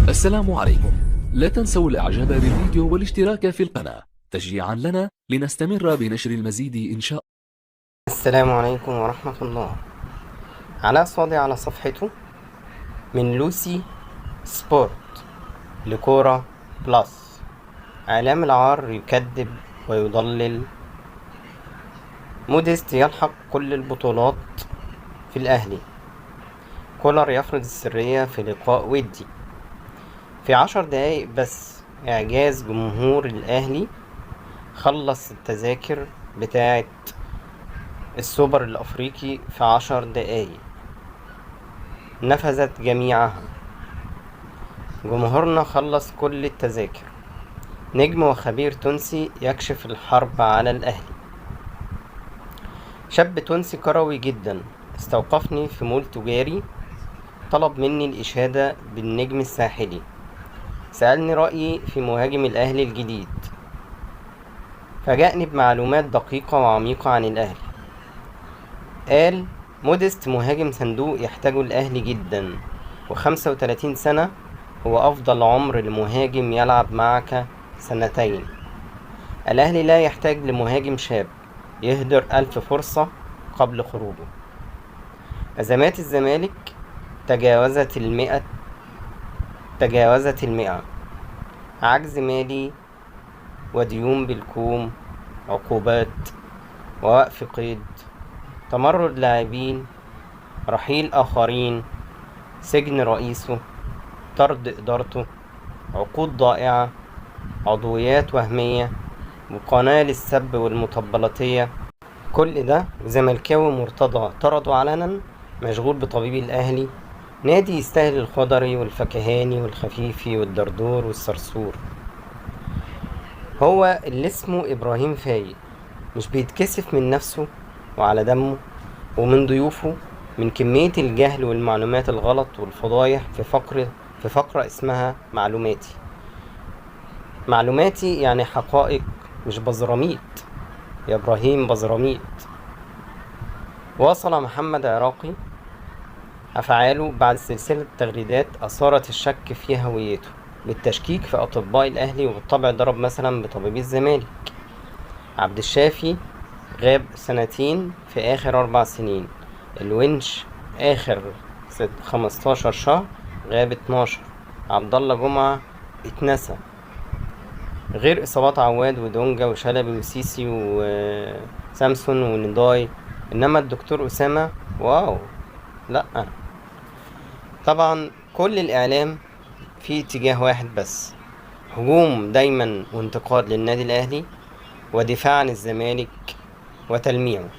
السلام عليكم. لا تنسوا الاعجاب بالفيديو والاشتراك في القناة تشجيعا لنا لنستمر بنشر المزيد إن شاء الله. السلام عليكم ورحمة الله. علاء صادي على صفحته من لوسي سبورت لكورة بلس. إعلام العار يكذب ويضلل. موديست يلحق كل البطولات في الأهلي. كولر يفرض السرية في لقاء ودي. في 10 دقايق بس إعجاز جمهور الأهلي خلص التذاكر بتاعة السوبر الأفريقي في 10 دقايق، نفذت جميعها. جمهورنا خلص كل التذاكر. نجم وخبير تونسي يكشف الحرب على الأهلي. شاب تونسي كروي جدا استوقفني في مول تجاري، طلب مني الإشادة بالنجم الساحلي. سألني رأيي في مهاجم الأهلي الجديد، فاجأني بمعلومات دقيقة وعميقة عن الأهلي. قال موديست مهاجم صندوق يحتاجه الأهلي جدا، و35 سنة هو أفضل عمر لمهاجم يلعب معك 2 سنين. الأهلي لا يحتاج لمهاجم شاب يهدر 1000 فرصة قبل خروجه. أزمات الزمالك تجاوزت المئة. عجز مالي وديون بالكوم، عقوبات ووقف قيد، تمرد لاعبين، رحيل آخرين، سجن رئيسه، طرد إدارته، عقود ضائعة، عضويات وهمية، وقناة للسب والمطبلاتية. كل ده زملكاوي مرتضى طرده علنا، مشغول بطبيب الأهلي، نادي يستاهل الخضري والفكهاني والخفيفي والدردور والصرصور. هو اللي اسمه إبراهيم فايق مش بيتكسف من نفسه وعلى دمه ومن ضيوفه من كمية الجهل والمعلومات الغلط والفضايح في فقرة اسمها معلوماتي يعني حقائق، مش بزراميط يا إبراهيم بزراميط. واصل محمد عراقي أفعاله بعد سلسلة تغريدات أثارت الشك في هويته، بالتشكيك في أطباء الأهلي، وبالطبع ضرب مثلا بطبيبي الزمالك. عبد الشافي غاب 2 في آخر 4 سنين. الونش آخر 15 شهر غاب 12. عبد الله جمعة اتنسى، غير إصابات عواد ودونجا وشلبي وسيسي وسامسون ونداي. إنما الدكتور أسامة واو لأ. طبعا كل الإعلام في اتجاه واحد بس، هجوم دايما وانتقاد للنادي الأهلي ودفاع عن الزمالك وتلميعه.